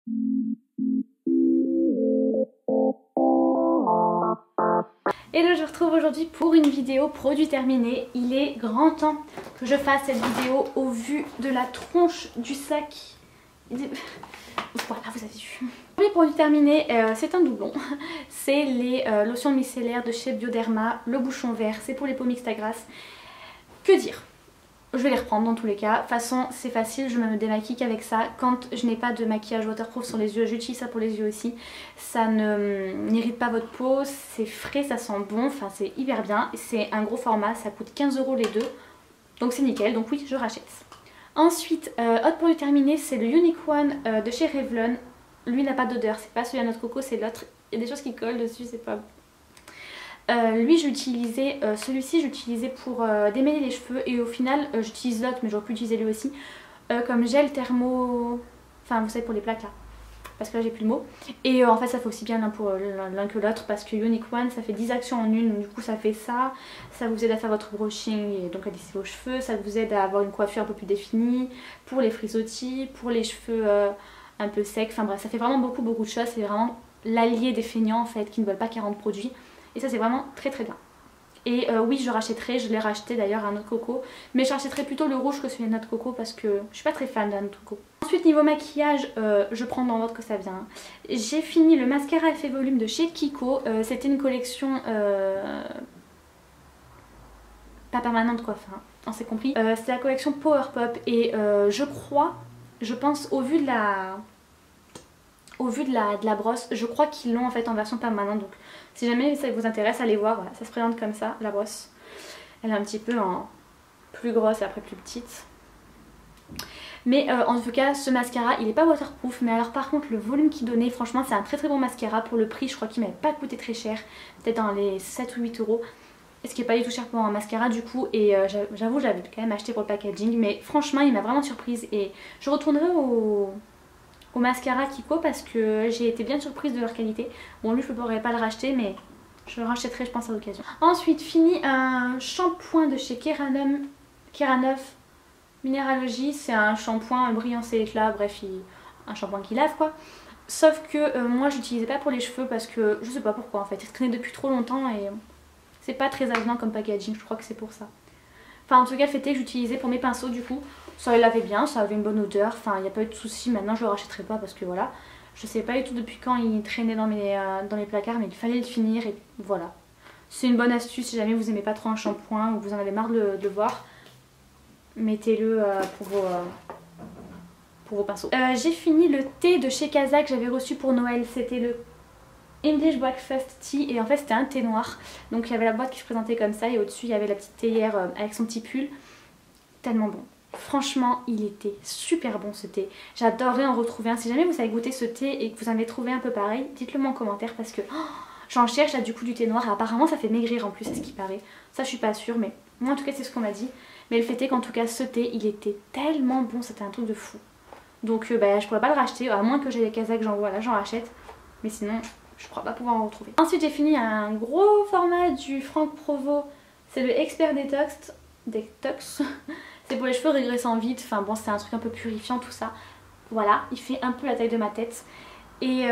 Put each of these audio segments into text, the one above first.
Et là je vous retrouve aujourd'hui pour une vidéo produit terminé. Il est grand temps que je fasse cette vidéo au vu de la tronche du sac. Voilà, vous avez vu. Pour les produits terminés, c'est un doublon. C'est les lotions micellaires de chez Bioderma. Le bouchon vert, c'est pour les peaux mixtes à grasse. Que dire? Je vais les reprendre dans tous les cas. De toute façon, c'est facile, je me démaquille qu'avec ça. Quand je n'ai pas de maquillage waterproof sur les yeux, j'utilise ça pour les yeux aussi. Ça n'irrite pas votre peau, c'est frais, ça sent bon, enfin c'est hyper bien. C'est un gros format, ça coûte 15 € les deux. Donc c'est nickel, donc oui, je rachète. Ensuite, autre produit terminé, c'est le Unique One de chez Revlon. Lui n'a pas d'odeur, c'est pas celui à noix de coco, c'est l'autre. Il y a des choses qui collent dessus, c'est pas bon. Lui j'utilisais, celui-ci j'utilisais pour démêler les cheveux et au final j'utilise l'autre mais j'aurais pu utiliser lui aussi comme gel thermo, enfin vous savez pour les plaques là, parce que là j'ai plus le mot. Et en fait ça fait aussi bien l'un pour l'un que l'autre parce que Unique One ça fait 10 actions en une, donc du coup ça fait ça, ça vous aide à faire votre brushing et donc à lisser vos cheveux, ça vous aide à avoir une coiffure un peu plus définie, pour les frisottis, pour les cheveux un peu secs, enfin bref ça fait vraiment beaucoup de choses, c'est vraiment l'allié des feignants en fait qui ne veulent pas 40 produits. Et ça c'est vraiment très très bien. Et oui je rachèterai, je l'ai racheté d'ailleurs à noix de coco. Mais je rachèterai plutôt le rouge que celui de noix de coco parce que je suis pas très fan de la noix de coco. Ensuite niveau maquillage, je prends dans l'ordre que ça vient. J'ai fini le mascara effet volume de chez Kiko. C'était une collection pas permanente quoi, enfin on s'est compris. C'était la collection Power Pop et je pense au vu de la brosse, je crois qu'ils l'ont en fait en version permanente. Donc si jamais ça vous intéresse, allez voir, voilà, ça se présente comme ça, la brosse. Elle est un petit peu en plus grosse et après plus petite. Mais en tout cas, ce mascara, il n'est pas waterproof. Mais alors par contre, le volume qu'il donnait, franchement, c'est un très très bon mascara. Pour le prix, je crois qu'il m'avait pas coûté très cher. Peut-être dans les 7 ou 8 €. Ce qui n'est pas du tout cher pour un mascara du coup. Et j'avoue, j'avais quand même acheté pour le packaging. Mais franchement, il m'a vraiment surprise. Et je retournerai au mascara Kiko parce que j'ai été bien surprise de leur qualité. Bon lui je ne pourrais pas le racheter mais je le rachèterai je pense à l'occasion. Ensuite fini un shampoing de chez Keraneuf Minéralogie. C'est un shampoing brillant c'est éclat, bref un shampoing qui lave quoi. Sauf que moi j'utilisais pas pour les cheveux parce que je sais pas pourquoi en fait. Il traînait depuis trop longtemps et c'est pas très avenant comme packaging, je crois que c'est pour ça. Enfin en tout cas le fait est que j'utilisais pour mes pinceaux du coup. Ça lavait bien, ça avait une bonne odeur, enfin il n'y a pas eu de soucis. Maintenant je le rachèterai pas parce que voilà. Je sais pas du tout depuis quand il traînait dans les placards mais il fallait le finir et voilà. C'est une bonne astuce si jamais vous aimez pas trop un shampoing ou vous en avez marre de le voir. Mettez-le pour vos pinceaux. J'ai fini le thé de chez Casa que j'avais reçu pour Noël, c'était le English Breakfast Tea et en fait c'était un thé noir. Donc il y avait la boîte qui se présentait comme ça et au-dessus il y avait la petite théière avec son petit pull. Tellement bon. Franchement, il était super bon ce thé. J'adorerais en retrouver un. Si jamais vous savez goûter ce thé et que vous en avez trouvé un peu pareil, dites-le moi en commentaire parce que j'en cherche là du coup du thé noir. Et apparemment ça fait maigrir en plus, c'est ce qui paraît. Ça je suis pas sûre mais moi en tout cas c'est ce qu'on m'a dit. Mais le fait est qu'en tout cas ce thé il était tellement bon, c'était un truc de fou. Donc je pourrais pas le racheter, à moins que j'ai les casas que j'envoie là, j'en rachète. Mais sinon je crois pas pouvoir en retrouver. Ensuite j'ai fini un gros format du Franck Provo. C'est le Expert Detox. C'est pour les cheveux régressant vite, enfin bon c'est un truc un peu purifiant tout ça. Voilà, il fait un peu la taille de ma tête. Et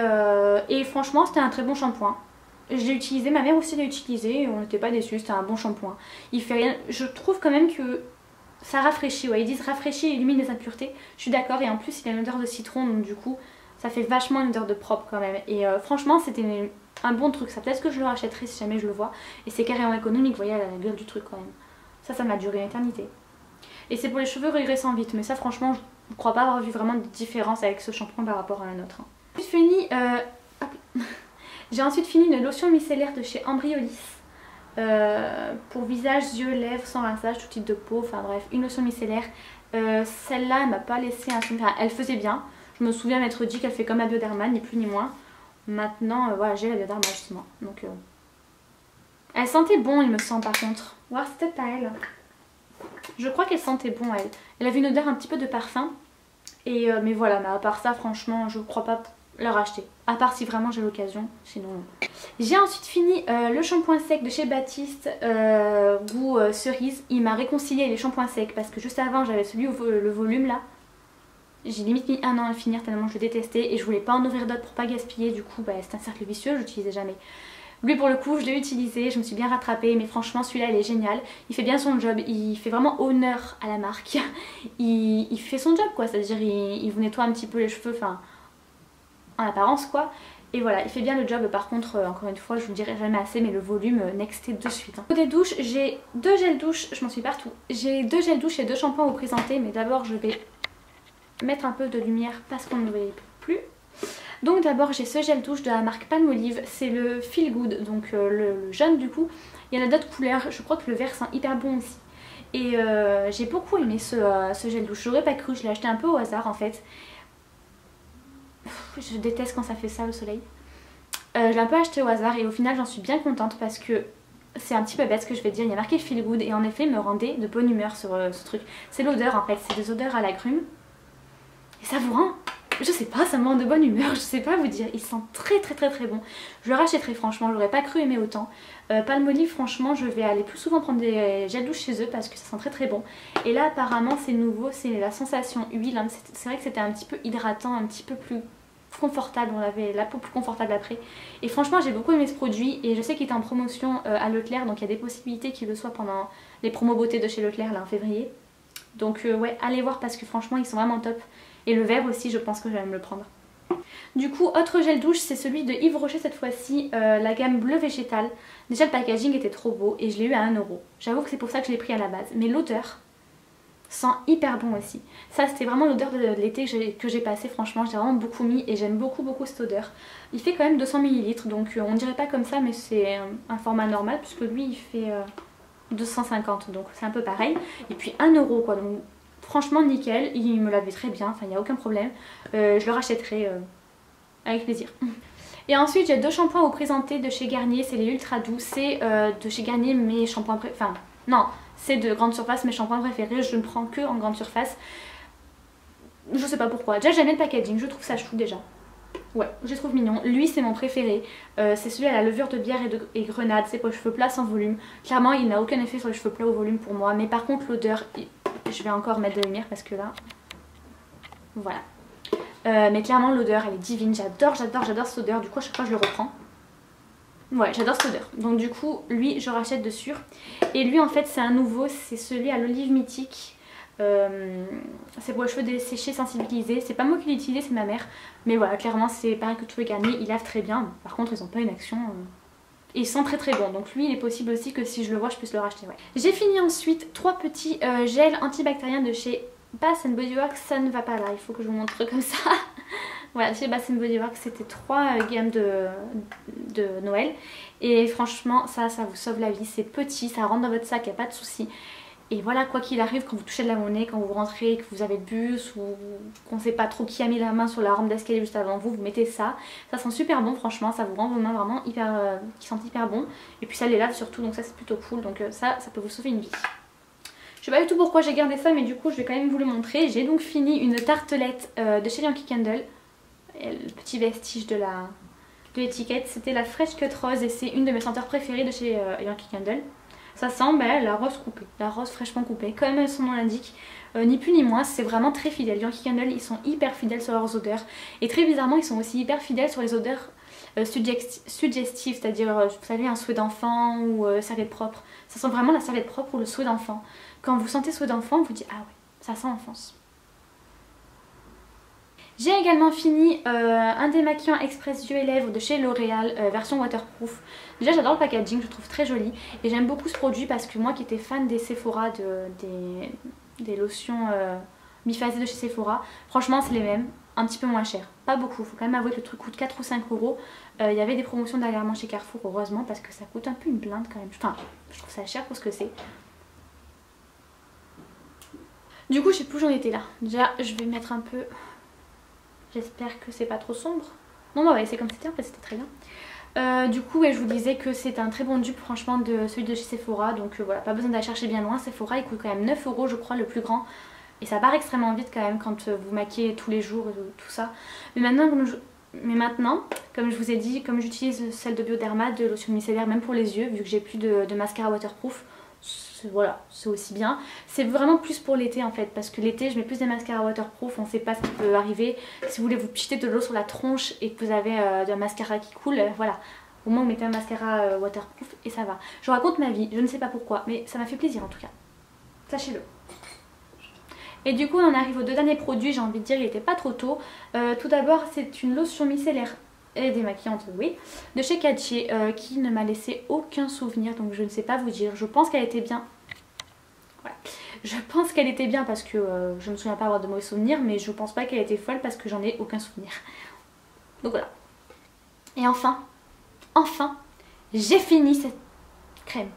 franchement c'était un très bon shampoing. Je l'ai utilisé, ma mère aussi l'a utilisé et on n'était pas déçus, c'était un bon shampoing. Il fait rien, je trouve quand même que ça rafraîchit, ouais, ils disent rafraîchit et élimine les impuretés. Je suis d'accord et en plus il a une odeur de citron donc du coup ça fait vachement une odeur de propre quand même. Et franchement c'était un bon truc, ça peut-être que je le rachèterai si jamais je le vois. Et c'est carrément économique, vous voyez la gueule du truc quand même. Ça m'a duré une éternité. Et c'est pour les cheveux régressant vite, mais ça franchement je ne crois pas avoir vu vraiment de différence avec ce shampoing par rapport à un autre. J'ai ensuite fini une lotion micellaire de chez Ambriolis pour visage, yeux, lèvres, sans rinçage, tout type de peau, enfin bref, une lotion micellaire. Celle-là elle m'a pas laissé un souvenir, enfin, elle faisait bien, je me souviens m'être dit qu'elle fait comme la Bioderma, ni plus ni moins. Maintenant voilà j'ai la Bioderma justement, donc elle sentait bon il me semble par contre, voir c'est peut-être pas elle. Je crois qu'elle sentait bon elle. Elle avait une odeur un petit peu de parfum. Et mais voilà, mais à part ça franchement je crois pas la racheter. À part si vraiment j'ai l'occasion, sinon non. J'ai ensuite fini le shampoing sec de chez Baptiste goût cerise. Il m'a réconcilié les shampoings secs parce que juste avant j'avais celui le volume là. J'ai limite mis 1 an à le finir tellement je le détestais et je voulais pas en ouvrir d'autres pour pas gaspiller. Du coup bah, c'est un cercle vicieux, je l'utilisais jamais. Lui pour le coup je l'ai utilisé, je me suis bien rattrapée, mais franchement celui-là il est génial. Il fait bien son job, il fait vraiment honneur à la marque. Il fait son job quoi, c'est-à-dire il vous nettoie un petit peu les cheveux, enfin en apparence quoi. Et voilà, il fait bien le job. Par contre, encore une fois, je vous le dirai jamais assez, mais le volume, nexté de suite. Hein. Côté douche, j'ai 2 gels douche, je m'en suis partout. J'ai 2 gels douche et 2 shampoings à vous présenter, mais d'abord je vais mettre un peu de lumière parce qu'on ne me voyait plus. Donc d'abord j'ai ce gel douche de la marque Palmolive, c'est le Feel Good, donc le jaune du coup. Il y en a d'autres couleurs, je crois que le vert sent hyper bon aussi. Et j'ai beaucoup aimé ce gel douche, j'aurais pas cru, je l'ai acheté un peu au hasard en fait. Je déteste quand ça fait ça le soleil. Je l'ai un peu acheté au hasard et au final j'en suis bien contente parce que c'est un petit peu bête ce que je vais dire. Il y a marqué Feel Good et en effet il me rendait de bonne humeur sur ce truc. C'est l'odeur en fait, c'est des odeurs à l'agrumes. Et ça vous rend, je sais pas, ça me rend de bonne humeur, je sais pas vous dire. Il sent très bon. Je le rachèterai franchement, j'aurais pas cru aimer autant. Palmolive franchement je vais aller plus souvent prendre des gels douche chez eux parce que ça sent très bon. Et là apparemment c'est nouveau, c'est la sensation huile. Hein. C'est vrai que c'était un petit peu hydratant, un petit peu plus confortable, on avait la peau plus confortable après. Et franchement j'ai beaucoup aimé ce produit et je sais qu'il était en promotion à Leclerc, donc il y a des possibilités qu'il le soit pendant les promos beauté de chez Leclerc là en février. Donc ouais, allez voir parce que franchement ils sont vraiment top. Et le vert aussi je pense que je vais me le prendre. Du coup autre gel douche c'est celui de Yves Rocher cette fois-ci, la gamme bleu végétal. Déjà le packaging était trop beau et je l'ai eu à 1 €. J'avoue que c'est pour ça que je l'ai pris à la base, mais l'odeur sent hyper bon aussi. Ça c'était vraiment l'odeur de l'été que j'ai passé, franchement j'ai vraiment beaucoup mis et j'aime beaucoup cette odeur. Il fait quand même 200 ml donc on dirait pas comme ça mais c'est un format normal puisque lui il fait 250 donc c'est un peu pareil. Et puis 1 € quoi, donc franchement nickel, il me l'avait très bien, enfin il n'y a aucun problème. Je le rachèterai avec plaisir. Et ensuite j'ai 2 shampoings à vous présenter de chez Garnier, c'est les Ultra Doux, c'est de chez Garnier mes shampoings préférés, enfin non, c'est de grande surface, mes shampoings préférés, je ne prends que en grande surface. Je sais pas pourquoi, déjà j'aime bien le packaging, je trouve ça chou déjà. Ouais, je le trouve mignon. Lui c'est mon préféré, c'est celui à la levure de bière et grenade, c'est pour les cheveux plats sans volume. Clairement il n'a aucun effet sur les cheveux plats au volume pour moi, mais par contre l'odeur, je vais encore mettre de la lumière parce que là, voilà. Mais clairement l'odeur elle est divine, j'adore cette odeur, du coup à chaque fois je le reprends. Ouais, j'adore cette odeur. Donc du coup, lui, je rachète de sûr. Et lui, en fait, c'est un nouveau, c'est celui à l'olive mythique. C'est pour les cheveux desséchés, sensibilisés. C'est pas moi qui l'ai utilisé, c'est ma mère. Mais voilà, clairement, c'est pareil que tous les Garnier, ils lavent très bien. Par contre, ils ont pas une action. Et ils sont très bon. Donc lui, il est possible aussi que si je le vois, je puisse le racheter. Ouais. J'ai fini ensuite 3 petits gels antibactériens de chez Bath Body Works. Ça ne va pas là, il faut que je vous montre comme ça. Voilà, chez Bath Body Works c'était 3 gammes de Noël. Et franchement ça vous sauve la vie, c'est petit, ça rentre dans votre sac, il n'y a pas de souci. Et voilà, quoi qu'il arrive, quand vous touchez de la monnaie, quand vous rentrez, que vous avez le bus ou qu'on ne sait pas trop qui a mis la main sur la rampe d'escalier juste avant vous, vous mettez ça. Ça sent super bon franchement, ça vous rend vos mains vraiment hyper, qui sentent hyper bon. Et puis ça les lave surtout, donc ça c'est plutôt cool, donc ça peut vous sauver une vie. Je sais pas du tout pourquoi j'ai gardé ça mais du coup je vais quand même vous le montrer. J'ai donc fini une tartelette de chez Yankee Candle. Le petit vestige de l'étiquette, c'était la Fresh Cut Rose et c'est une de mes senteurs préférées de chez Yankee Candle. Ça sent la rose coupée, la rose fraîchement coupée, comme son nom l'indique, ni plus ni moins, c'est vraiment très fidèle. Yankee Candle, ils sont hyper fidèles sur leurs odeurs et très bizarrement ils sont aussi hyper fidèles sur les odeurs suggestives, c'est-à-dire vous savez un souhait d'enfant ou serviette propre. Ça sent vraiment la serviette propre ou le souhait d'enfant. Quand vous sentez souhait d'enfant, vous dites ah ouais, ça sent l'enfance. J'ai également fini un démaquillant express yeux et lèvres de chez L'Oréal, version waterproof. Déjà j'adore le packaging, je le trouve très joli et j'aime beaucoup ce produit parce que moi qui étais fan des Sephora, des lotions biphasées de chez Sephora, franchement c'est les mêmes, un petit peu moins cher. Pas beaucoup, faut quand même avouer que le truc coûte 4 ou 5 €. Il y avait des promotions dernièrement chez Carrefour heureusement parce que ça coûte un peu une blinde quand même. Enfin, je trouve ça cher pour ce que c'est. Du coup je sais plus où j'en étais là. Déjà je vais mettre un peu... J'espère que c'est pas trop sombre. Non, bah ouais, c'est comme c'était en fait, c'était très bien. Du coup, ouais, je vous disais que c'est un très bon dupe franchement de celui de chez Sephora. Donc voilà, pas besoin d'aller chercher bien loin. Sephora il coûte quand même 9 € je crois le plus grand. Et ça part extrêmement vite quand même quand vous maquillez tous les jours et tout ça. Mais maintenant, comme je vous ai dit, comme j'utilise celle de Bioderma, de lotion micellaire même pour les yeux, vu que j'ai plus de mascara waterproof, voilà, c'est aussi bien. C'est vraiment plus pour l'été en fait, parce que l'été je mets plus des mascaras waterproof, on sait pas ce qui peut arriver. Si vous voulez vous pchiter de l'eau sur la tronche et que vous avez de mascara qui coule, voilà. Au moins vous mettez un mascara waterproof et ça va. Je raconte ma vie, je ne sais pas pourquoi, mais ça m'a fait plaisir en tout cas. Sachez-le. Et du coup on en arrive aux deux derniers produits, j'ai envie de dire il n'était pas trop tôt. Tout d'abord c'est une lotion micellaire et démaquillante, oui, de chez Katché qui ne m'a laissé aucun souvenir, donc je ne sais pas vous dire. Je pense qu'elle était bien. Voilà. Je pense qu'elle était bien parce que je ne me souviens pas avoir de mauvais souvenirs, mais je pense pas qu'elle était folle parce que j'en ai aucun souvenir. Donc voilà. Et enfin, j'ai fini cette crème.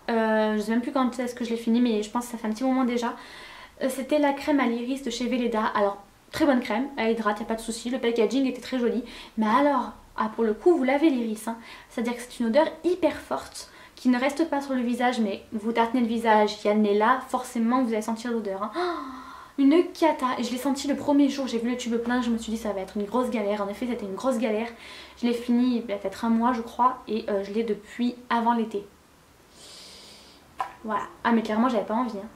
Je sais même plus quand est-ce que je l'ai fini, mais je pense que ça fait un petit moment déjà. C'était la crème à l'iris de chez Velleda. Alors, très bonne crème, elle hydrate, y a pas de souci. Le packaging était très joli. Mais alors, pour le coup, vous lavez l'iris. Hein. C'est-à-dire que c'est une odeur hyper forte qui ne reste pas sur le visage, mais vous tartinez le visage, il y a le nez là, forcément vous allez sentir l'odeur. Hein. Oh, une cata. Et je l'ai senti le premier jour, j'ai vu le tube plein, je me suis dit ça va être une grosse galère. En effet, c'était une grosse galère. Je l'ai fini peut-être un mois, je crois, et je l'ai depuis avant l'été. Voilà. Ah mais clairement j'avais pas envie. Hein.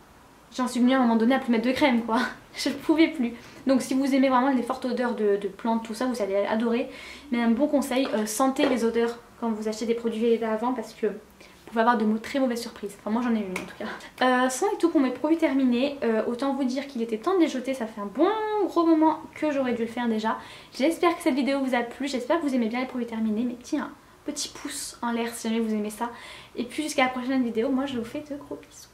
J'en suis venue à un moment donné à plus mettre de crème quoi. Je ne pouvais plus. Donc si vous aimez vraiment les fortes odeurs de plantes, tout ça, vous allez adorer. Mais un bon conseil, sentez les odeurs quand vous achetez des produits Velleda avant parce que vous pouvez avoir de très mauvaises surprises. Enfin moi j'en ai eu une en tout cas. Ça et tout pour mes produits terminés. Autant vous dire qu'il était temps de les jeter. Ça fait un bon gros moment que j'aurais dû le faire déjà. J'espère que cette vidéo vous a plu. J'espère que vous aimez bien les produits terminés. Mais tiens, petit pouce en l'air si jamais vous aimez ça. Et puis jusqu'à la prochaine vidéo, moi je vous fais de gros bisous.